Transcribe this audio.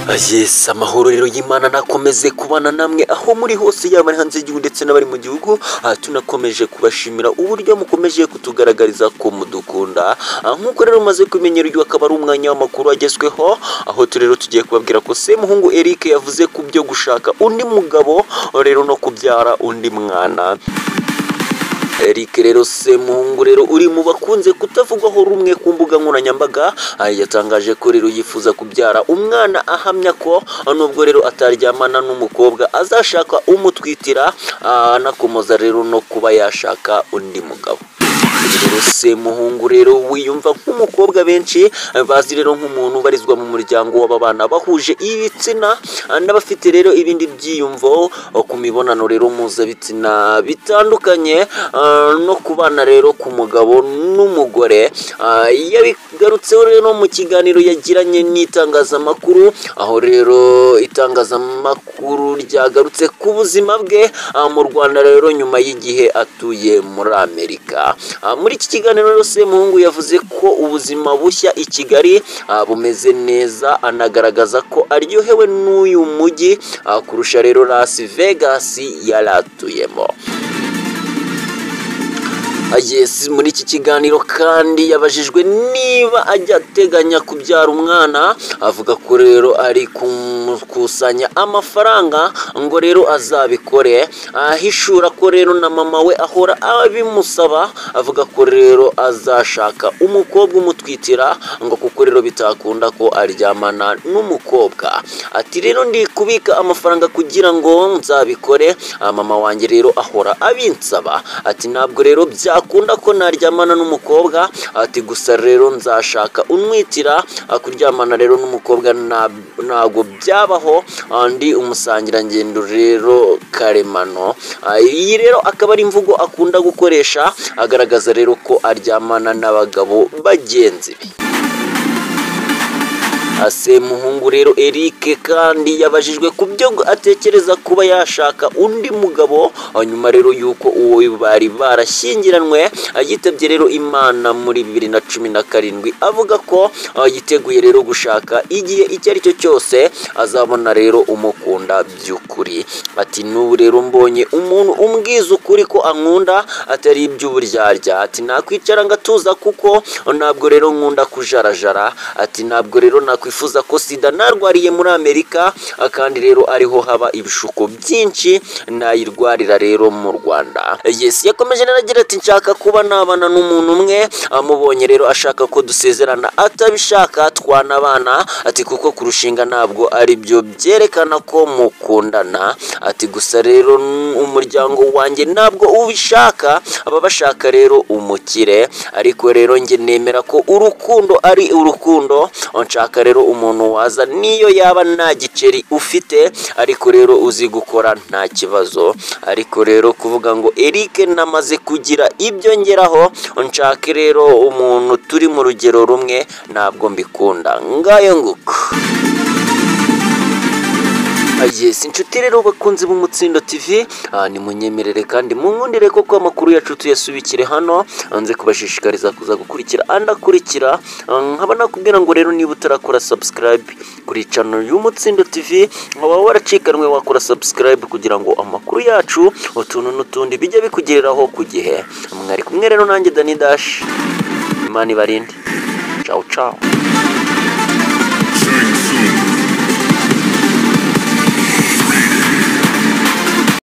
Yes, amahoro rero y'Imana nakomeze kubana namwe aho muri hose yaba hanze y'igihugu ndetse n'abari mu gihugu. Tunakomeje kubashimira uburyo mukomeje kutugaragariza ko mudukunda. Nkuko rero maze kumenyera uyu akaba ari umwanya w'amakuru agezweho, aho rero tugiye kubabwira ko Semuhungu Eric yavuze ku byo gushaka undi mugabo rero no kubyara undi mwana. Eric rero Semuhungu rero uri mu bakunze kutavugwaho rumwe ku mbuga nkoranyambaga, yatangaje ko rero yifuza kubyara umwana, ahamya ko nubwo rero ataryamana n'umukobwa azashaka umutwitira, anakomoza rero no kuba yashaka undi mugabo. Rero Semuhungu rero wiyumva nk'umukobwa benshi bazi rero nk'umuntu ubarizwa mu muryango w'ababana bahuje ibitsina n'abafite rero ibindi byiyumvo ku mibonano rero mpuzabitsina bitandukanye, no kubana rero ku mugabo n'umugore. Yabigarutseho rero mu kiganiro yagiranye n'itangazamakuru, aho rero itangazamakuru ryagarutse ku buzima bwe mu Rwanda rero nyuma y'igihe atuye muri Amerika. Muri iki kiganiro rero Semuhungu yavuze ko ubuzima bushya i Kigali bumeze neza, anagaragaza ko aryohewe n'uyu mujyi kurusha rero Las Vegas yari atuyemo. Yes, muri iki kiganiro kandi yabajijwe niba ajya ateganya kubyara umwana, avuga ko rero ari kumusanya amafaranga ngo rero azabikore, ahishura ko rero na mama we ahora abimusaba, avuga ko rero azashaka umukobwa umutwitira ngo kuko rero bitakunda ko aryamana n'umukobwa. Ati rero ndi kubika amafaranga kugira ngo nzabikore, mama wanjye rero ahora abinsaba. Ati ntabwo rero akunda ko naryamana n'umukobwa, ati gusa rero nzashaka unwitira, kuryamana rero n'umukobwa ntago byabaho, ndi umusangirangendo rero karemano. Iyi rero akaba ari imvugo akunda gukoresha agaragaza rero ko aryamana n'abagabo bagenzi be. Semuhungu rero Eric kandi yabajijwe ku byo atekereza kuba yashaka undi mugabo nyuma rero yuko uwo bari barashyingiranywe yitabye rero Imana muri 2017, avuga ko yiteguye rero gushaka igihe icyo ari cyo cyose azabona rero umukunda by'ukuri. Ati n'ubu rero mbonye umuntu umbwiza ukuri ko ankunda atari iby'uburyarya, ati nakwicara ngatuza kuko ntabwo rero nkunda kujarajara. Ati ntabwo rero nakwifuza ko sida narwariye muri Amerika, kandi rero ariho haba ibishuko byinshi nayirwarira rero mu Rwanda. Yes, yakomeje naragira ati nshaka kuba nabana n'umuntu umwe, amubonye rero ashaka ko dusezerana atabishaka twanabana, ati kuko kurushinga ntabwo ari byo byerekana ko mukundana. Ati gusa rero umuryango wanjye ntabwo ubishaka, aba bashaka rero umukire, ariko rero njye nemera ko urukundo ari urukundo. Nshaka rero umuntu waza niyo yaba nta giceri ufite, ariko rero uzi gukora nta kibazo. Ariko rero kuvuga ngo Eric namaze kugira ibyo ngeraho, nshaka rero umuntu turi mu rugero rumwe, ntabwo mbikunda. Ngayo nguko. Yes, inshuti rero bakunzi b'Umutsindo TV, ni munyemerere kandi munkundire koko amakuru yacu tuyasubikire hano, nze kubashishikariza kuza gukurikira andakurikira. Nkaba nakubwira ngo rero niba utarakora subscribe kuri channel y'Umutsindo TV, nkaba waracikanwe wakora subscribe kugira ngo amakuru yacu utuntu n'utundi bijya bikugereraho ku gihe. Mwari kumwe rero nanjye Dani Dash, Imana ibarinde. Ciao ciao.